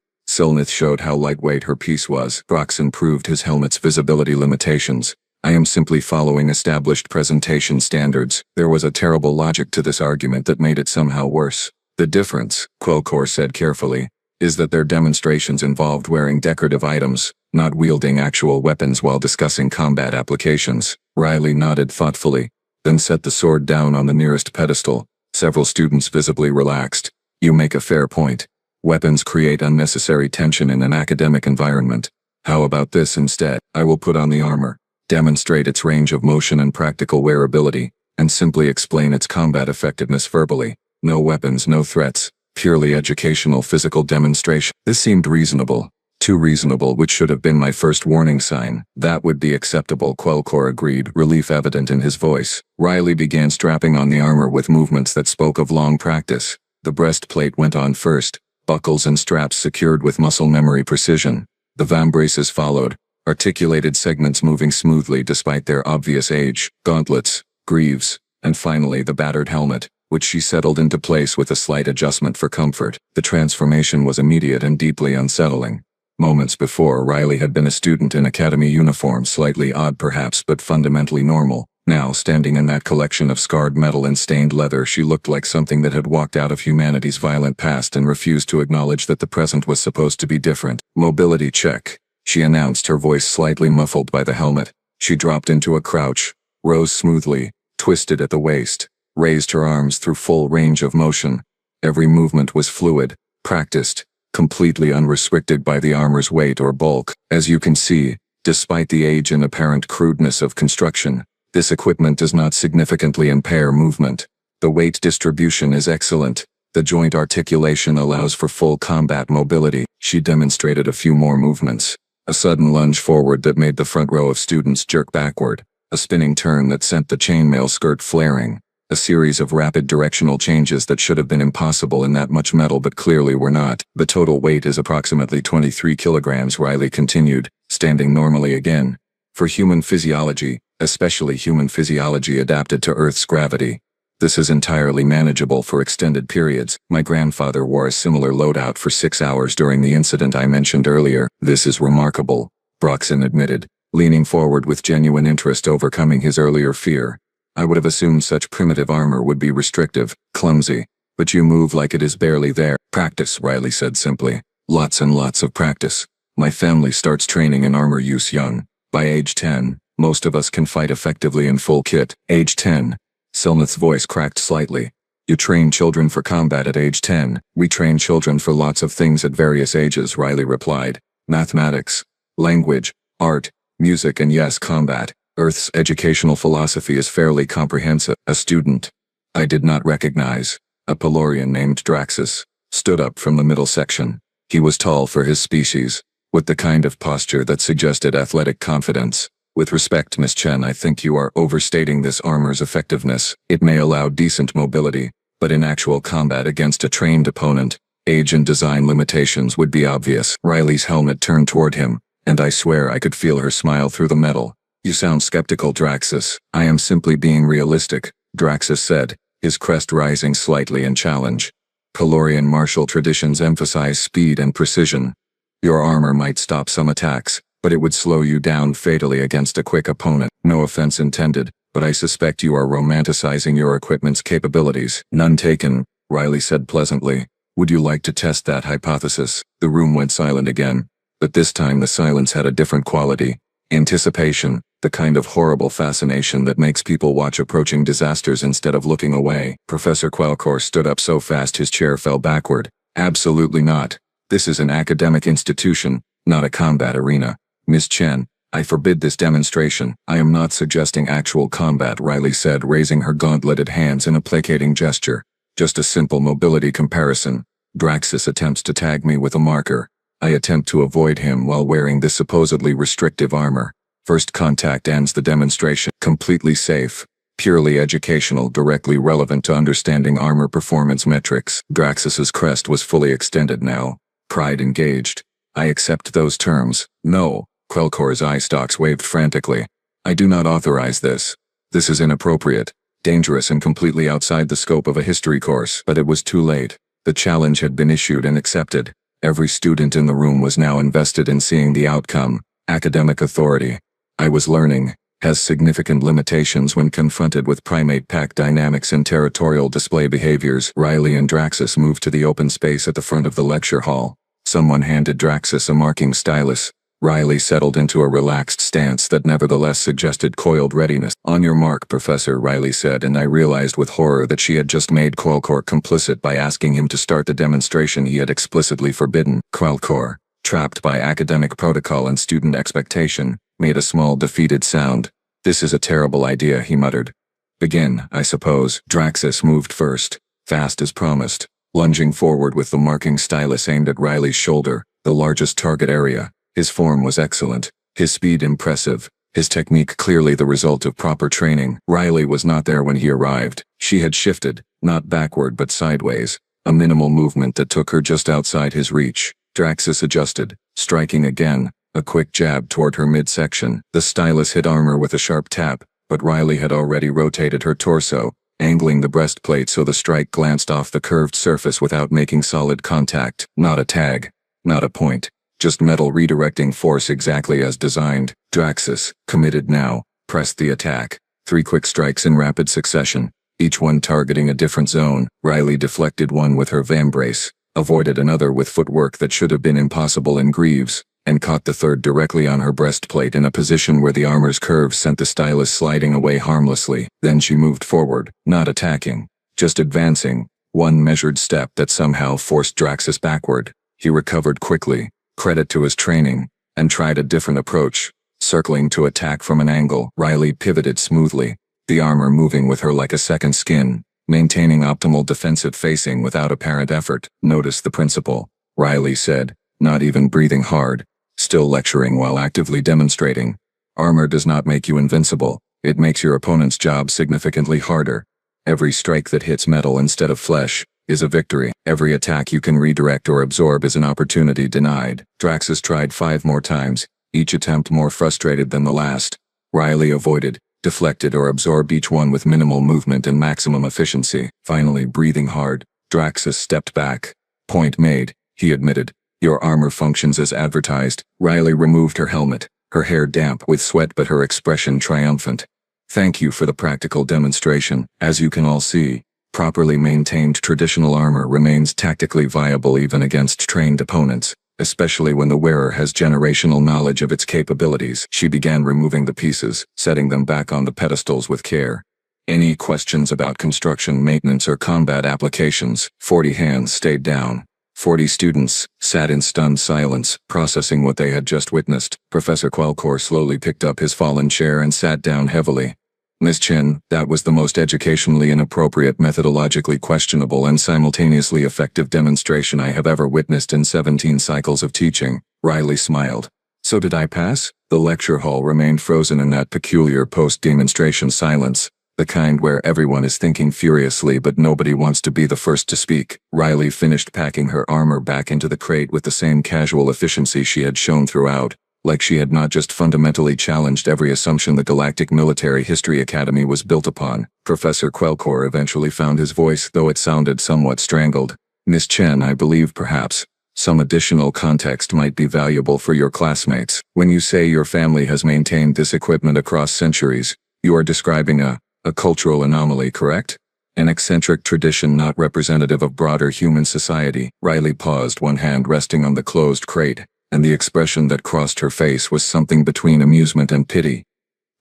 Silnith showed how lightweight her piece was. Broxon proved his helmet's visibility limitations. I am simply following established presentation standards. There was a terrible logic to this argument that made it somehow worse. The difference, Quelcor said carefully, is that their demonstrations involved wearing decorative items, not wielding actual weapons while discussing combat applications. Riley nodded thoughtfully, then set the sword down on the nearest pedestal. Several students visibly relaxed. You make a fair point. Weapons create unnecessary tension in an academic environment. How about this instead? I will put on the armor, demonstrate its range of motion and practical wearability, and simply explain its combat effectiveness verbally. No weapons, no threats, purely educational physical demonstration. This seemed reasonable. Too reasonable, which should have been my first warning sign. That would be acceptable, Quelcor agreed, relief evident in his voice. Riley began strapping on the armor with movements that spoke of long practice. The breastplate went on first, buckles and straps secured with muscle memory precision. The vambraces followed, articulated segments moving smoothly despite their obvious age, gauntlets, greaves, and finally the battered helmet, which she settled into place with a slight adjustment for comfort. The transformation was immediate and deeply unsettling. Moments before, Riley had been a student in academy uniform, slightly odd perhaps, but fundamentally normal. Now, standing in that collection of scarred metal and stained leather, she looked like something that had walked out of humanity's violent past and refused to acknowledge that the present was supposed to be different. Mobility check, she announced, her voice slightly muffled by the helmet. She dropped into a crouch, rose smoothly, twisted at the waist, raised her arms through full range of motion. Every movement was fluid, practiced, completely unrestricted by the armor's weight or bulk. As you can see, despite the age and apparent crudeness of construction, this equipment does not significantly impair movement. The weight distribution is excellent. The joint articulation allows for full combat mobility. She demonstrated a few more movements. A sudden lunge forward that made the front row of students jerk backward. A spinning turn that sent the chainmail skirt flaring. A series of rapid directional changes that should have been impossible in that much metal but clearly were not. The total weight is approximately 23 kilograms, Riley continued, standing normally again. For human physiology, especially human physiology adapted to Earth's gravity, this is entirely manageable for extended periods. My grandfather wore a similar loadout for 6 hours during the incident I mentioned earlier. This is remarkable, Broxson admitted, leaning forward with genuine interest, overcoming his earlier fear. I would have assumed such primitive armor would be restrictive, clumsy, but you move like it is barely there. Practice, Riley said simply. Lots and lots of practice. My family starts training in armor use young. By age 10, most of us can fight effectively in full kit. Age 10. Selnath's voice cracked slightly. You train children for combat at age 10. We train children for lots of things at various ages, Riley replied. Mathematics, language, art, music, and yes, combat. Earth's educational philosophy is fairly comprehensive. A student I did not recognize, a Pelorian named Draxus, stood up from the middle section. He was tall for his species, with the kind of posture that suggested athletic confidence. With respect, Miss Chen, I think you are overstating this armor's effectiveness. It may allow decent mobility, but in actual combat against a trained opponent, age and design limitations would be obvious. Riley's helmet turned toward him, and I swear I could feel her smile through the metal. You sound skeptical, Draxus. I am simply being realistic, Draxus said, his crest rising slightly in challenge. Pelorian martial traditions emphasize speed and precision. Your armor might stop some attacks, but it would slow you down fatally against a quick opponent. No offense intended, but I suspect you are romanticizing your equipment's capabilities. None taken, Riley said pleasantly. Would you like to test that hypothesis? The room went silent again, but this time the silence had a different quality. Anticipation, the kind of horrible fascination that makes people watch approaching disasters instead of looking away. Professor Quelcor stood up so fast his chair fell backward. Absolutely not. This is an academic institution, not a combat arena. Miss Chen, I forbid this demonstration. I am not suggesting actual combat, Riley said, raising her gauntleted hands in a placating gesture. Just a simple mobility comparison. Draxus attempts to tag me with a marker. I attempt to avoid him while wearing this supposedly restrictive armor. First contact ends the demonstration. Completely safe. Purely educational, directly relevant to understanding armor performance metrics. Draxus's crest was fully extended now. Pride engaged. I accept those terms. No. Quelcor's eye stalks waved frantically. I do not authorize this. This is inappropriate, dangerous, and completely outside the scope of a history course. But it was too late. The challenge had been issued and accepted. Every student in the room was now invested in seeing the outcome. Academic authority, I was learning, has significant limitations when confronted with primate pack dynamics and territorial display behaviors. Riley and Draxus moved to the open space at the front of the lecture hall. Someone handed Draxus a marking stylus. Riley settled into a relaxed stance that nevertheless suggested coiled readiness. On your mark, Professor, Riley said, and I realized with horror that she had just made Quelcor complicit by asking him to start the demonstration he had explicitly forbidden. Quelcor, trapped by academic protocol and student expectation, made a small defeated sound. This is a terrible idea, he muttered. Begin, I suppose. Draxus moved first, fast as promised, lunging forward with the marking stylus aimed at Riley's shoulder. the largest target area. His form was excellent, his speed impressive, his technique clearly the result of proper training. Riley was not there when he arrived. She had shifted, not backward but sideways, a minimal movement that took her just outside his reach. Draxus adjusted, striking again, a quick jab toward her midsection. The stylus hit armor with a sharp tap, but Riley had already rotated her torso, angling the breastplate so the strike glanced off the curved surface without making solid contact. Not a tag, not a point, just metal redirecting force exactly as designed. Draxus, committed now, pressed the attack. 3 quick strikes in rapid succession, each one targeting a different zone. Riley deflected one with her vambrace, avoided another with footwork that should have been impossible in Greaves, and caught the third directly on her breastplate in a position where the armor's curve sent the stylus sliding away harmlessly. Then she moved forward, not attacking, just advancing, one measured step that somehow forced Draxus backward. He recovered quickly, credit to his training, and tried a different approach, circling to attack from an angle. Riley pivoted smoothly, the armor moving with her like a second skin, maintaining optimal defensive facing without apparent effort. Notice the principle, Riley said, not even breathing hard, still lecturing while actively demonstrating. Armor does not make you invincible, it makes your opponent's job significantly harder. Every strike that hits metal instead of flesh is a victory. Every attack you can redirect or absorb is an opportunity denied. Draxus tried 5 more times, each attempt more frustrated than the last. Riley avoided, deflected or absorbed each one with minimal movement and maximum efficiency. Finally, breathing hard, Draxus stepped back. Point made, he admitted. Your armor functions as advertised. Riley removed her helmet, her hair damp with sweat but her expression triumphant. Thank you for the practical demonstration. As you can all see, properly maintained traditional armor remains tactically viable even against trained opponents, especially when the wearer has generational knowledge of its capabilities. She began removing the pieces, setting them back on the pedestals with care. Any questions about construction, maintenance, or combat applications? 40 hands stayed down. 40 students sat in stunned silence, processing what they had just witnessed. Professor Quelcor slowly picked up his fallen chair and sat down heavily. Miss Chen, that was the most educationally inappropriate, methodologically questionable, and simultaneously effective demonstration I have ever witnessed in 17 cycles of teaching. Riley smiled. So did I pass? The lecture hall remained frozen in that peculiar post-demonstration silence, the kind where everyone is thinking furiously but nobody wants to be the first to speak. Riley finished packing her armor back into the crate with the same casual efficiency she had shown throughout, like she had not just fundamentally challenged every assumption the Galactic Military History Academy was built upon. Professor Quelcor eventually found his voice, though it sounded somewhat strangled. Miss Chen, I believe perhaps some additional context might be valuable for your classmates. When you say your family has maintained this equipment across centuries, you are describing a cultural anomaly, correct? An eccentric tradition not representative of broader human society. Riley paused, one hand resting on the closed crate, and the expression that crossed her face was something between amusement and pity.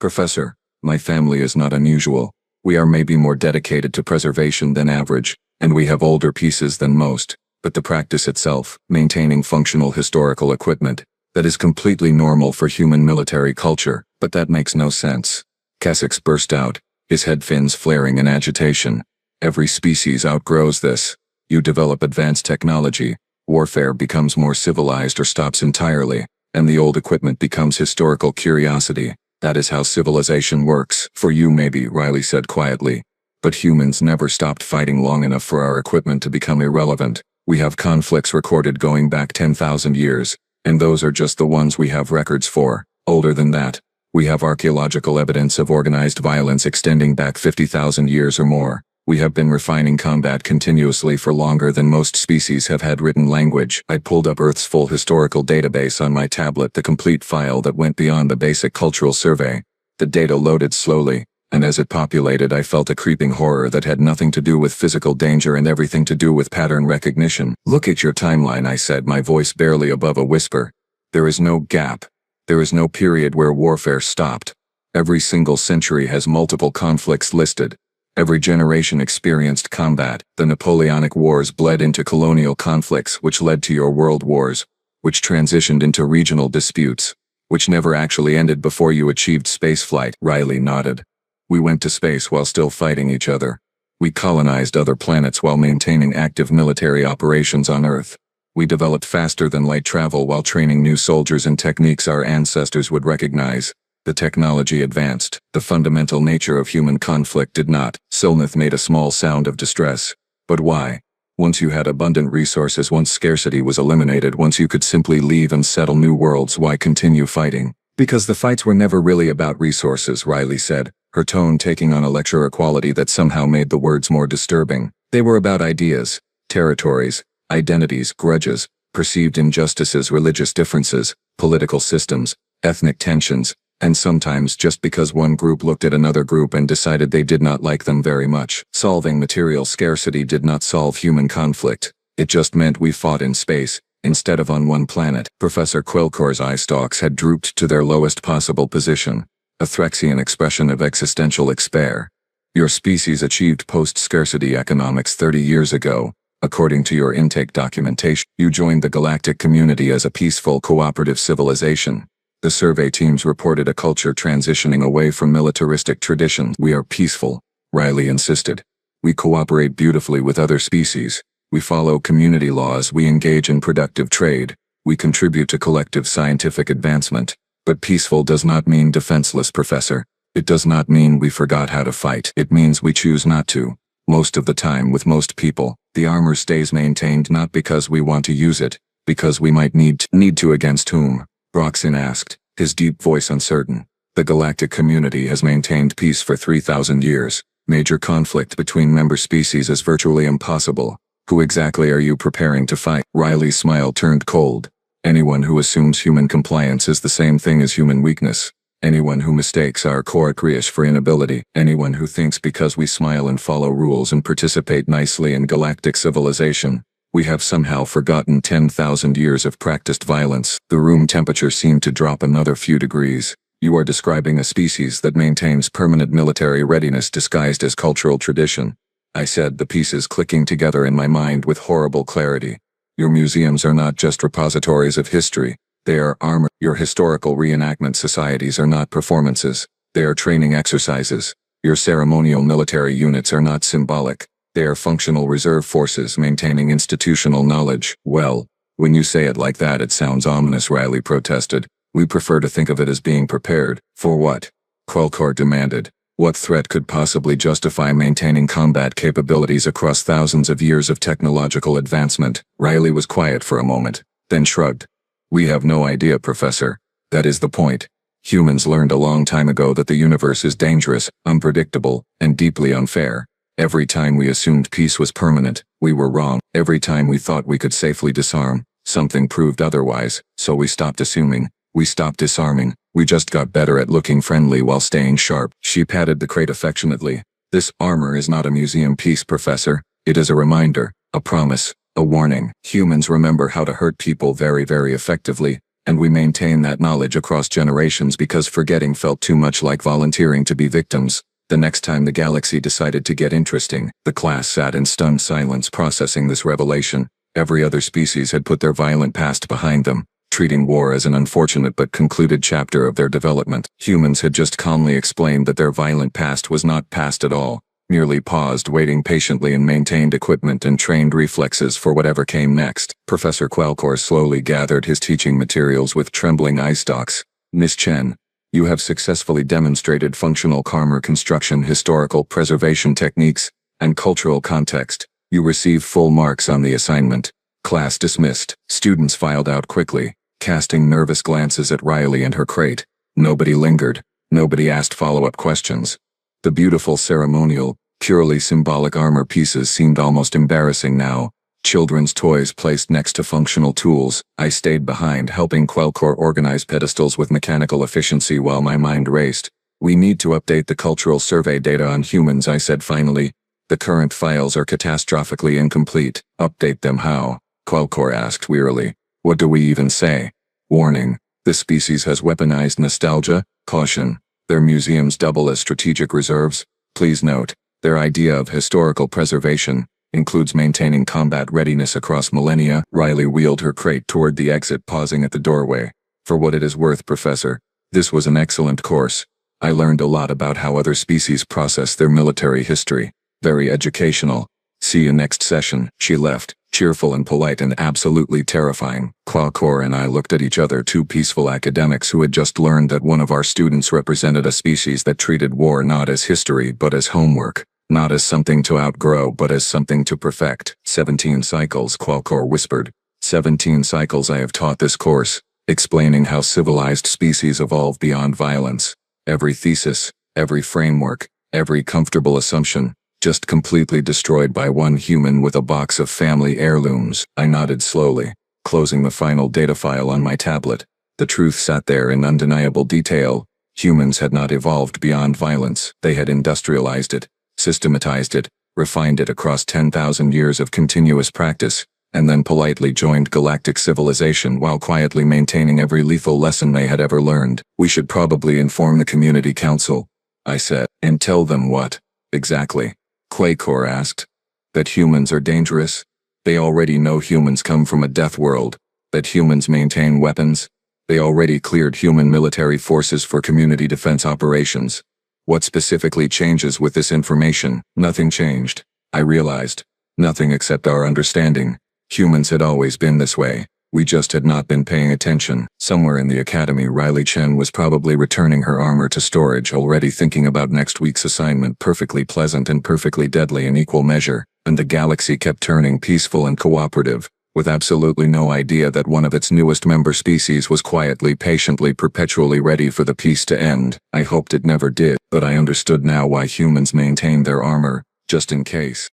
Professor, my family is not unusual. We are maybe more dedicated to preservation than average, and we have older pieces than most, but the practice itself, maintaining functional historical equipment, that is completely normal for human military culture. But that makes no sense. Kasich burst out, his head fins flaring in agitation. Every species outgrows this. You develop advanced technology, warfare becomes more civilized or stops entirely, and the old equipment becomes historical curiosity. That is how civilization works. For you maybe, Riley said quietly, but humans never stopped fighting long enough for our equipment to become irrelevant. We have conflicts recorded going back 10,000 years, and those are just the ones we have records for. Older than that, we have archaeological evidence of organized violence extending back 50,000 years or more. We have been refining combat continuously for longer than most species have had written language. I pulled up Earth's full historical database on my tablet, the complete file that went beyond the basic cultural survey. The data loaded slowly, and as it populated I felt a creeping horror that had nothing to do with physical danger and everything to do with pattern recognition. Look at your timeline, I said, my voice barely above a whisper. There is no gap. There is no period where warfare stopped. Every single century has multiple conflicts listed. Every generation experienced combat. The Napoleonic Wars bled into colonial conflicts, which led to your world wars, which transitioned into regional disputes, which never actually ended before you achieved spaceflight. Riley nodded. We went to space while still fighting each other. We colonized other planets while maintaining active military operations on Earth. We developed faster than light travel while training new soldiers in techniques our ancestors would recognize. The technology advanced. The fundamental nature of human conflict did not. Silnath made a small sound of distress. But why? Once you had abundant resources, once scarcity was eliminated, once you could simply leave and settle new worlds, why continue fighting? Because the fights were never really about resources, Riley said, her tone taking on a lecturer quality that somehow made the words more disturbing. They were about ideas, territories, identities, grudges, perceived injustices, religious differences, political systems, ethnic tensions, and sometimes just because one group looked at another group and decided they did not like them very much. Solving material scarcity did not solve human conflict. It just meant we fought in space, instead of on one planet. Professor Quelcor's eye stalks had drooped to their lowest possible position, a Threxian expression of existential despair. Your species achieved post-scarcity economics 30 years ago. According to your intake documentation, you joined the galactic community as a peaceful, cooperative civilization. The survey teams reported a culture transitioning away from militaristic traditions. We are peaceful, Riley insisted. We cooperate beautifully with other species. We follow community laws. We engage in productive trade. We contribute to collective scientific advancement. But peaceful does not mean defenseless, Professor. It does not mean we forgot how to fight. It means we choose not to. Most of the time, with most people, the armor stays maintained not because we want to use it, because we might need to. Against whom? Broxin asked, his deep voice uncertain. The galactic community has maintained peace for 3,000 years. Major conflict between member species is virtually impossible. Who exactly are you preparing to fight? Riley's smile turned cold. Anyone who assumes human compliance is the same thing as human weakness. Anyone who mistakes our core creation for inability. Anyone who thinks because we smile and follow rules and participate nicely in galactic civilization, we have somehow forgotten 10,000 years of practiced violence. The room temperature seemed to drop another few degrees. You are describing a species that maintains permanent military readiness disguised as cultural tradition, I said, the pieces clicking together in my mind with horrible clarity. Your museums are not just repositories of history. They are armor. Your historical reenactment societies are not performances. They are training exercises. Your ceremonial military units are not symbolic. They are functional reserve forces maintaining institutional knowledge. Well, when you say it like that, it sounds ominous, Riley protested. We prefer to think of it as being prepared. For what? Quelcor demanded. What threat could possibly justify maintaining combat capabilities across thousands of years of technological advancement? Riley was quiet for a moment, then shrugged. We have no idea, Professor. That is the point. Humans learned a long time ago that the universe is dangerous, unpredictable, and deeply unfair. Every time we assumed peace was permanent, we were wrong. Every time we thought we could safely disarm, something proved otherwise, so we stopped assuming. We stopped disarming. We just got better at looking friendly while staying sharp. She patted the crate affectionately. This armor is not a museum piece, Professor. It is a reminder, a promise, a warning. Humans remember how to hurt people very, very effectively, and we maintain that knowledge across generations because forgetting felt too much like volunteering to be victims. The next time the galaxy decided to get interesting, the class sat in stunned silence processing this revelation. Every other species had put their violent past behind them, treating war as an unfortunate but concluded chapter of their development. Humans had just calmly explained that their violent past was not past at all, merely paused, waiting patiently, and maintained equipment and trained reflexes for whatever came next. Professor Quelcor slowly gathered his teaching materials with trembling eye stalks. Miss Chen, you have successfully demonstrated functional armor construction, historical preservation techniques, and cultural context. You receive full marks on the assignment. Class dismissed. Students filed out quickly, casting nervous glances at Riley and her crate. Nobody lingered. Nobody asked follow-up questions. The beautiful ceremonial, purely symbolic armor pieces seemed almost embarrassing now. Children's toys placed next to functional tools. I stayed behind, helping Quelcor organize pedestals with mechanical efficiency while my mind raced. We need to update the cultural survey data on humans, I said finally. The current files are catastrophically incomplete. Update them how? Quelcor asked wearily. What do we even say? Warning. This species has weaponized nostalgia. Caution. Their museums double as strategic reserves. Please note, their idea of historical preservation includes maintaining combat readiness across millennia. Riley wheeled her crate toward the exit, pausing at the doorway. For what it is worth, Professor, this was an excellent course. I learned a lot about how other species process their military history. Very educational. See you next session. She left, cheerful and polite and absolutely terrifying. Qualcomm and I looked at each other, two peaceful academics who had just learned that one of our students represented a species that treated war not as history but as homework, not as something to outgrow but as something to perfect. 17 cycles, Qualcomm whispered. 17 cycles I have taught this course, explaining how civilized species evolve beyond violence. Every thesis, every framework, every comfortable assumption, just completely destroyed by one human with a box of family heirlooms. I nodded slowly, closing the final data file on my tablet. The truth sat there in undeniable detail. Humans had not evolved beyond violence. They had industrialized it, systematized it, refined it across 10,000 years of continuous practice, and then politely joined galactic civilization while quietly maintaining every lethal lesson they had ever learned. We should probably inform the community council, I said. And tell them what? Exactly? Qualcomm asked. That humans are dangerous? They already know humans come from a death world. That humans maintain weapons? They already cleared human military forces for community defense operations. What specifically changes with this information? Nothing changed, I realized. Nothing except our understanding. Humans had always been this way. We just had not been paying attention. Somewhere in the academy, Riley Chen was probably returning her armor to storage, already thinking about next week's assignment, perfectly pleasant and perfectly deadly in equal measure, and the galaxy kept turning peaceful and cooperative, with absolutely no idea that one of its newest member species was quietly, patiently, perpetually ready for the peace to end. I hoped it never did, but I understood now why humans maintained their armor, just in case.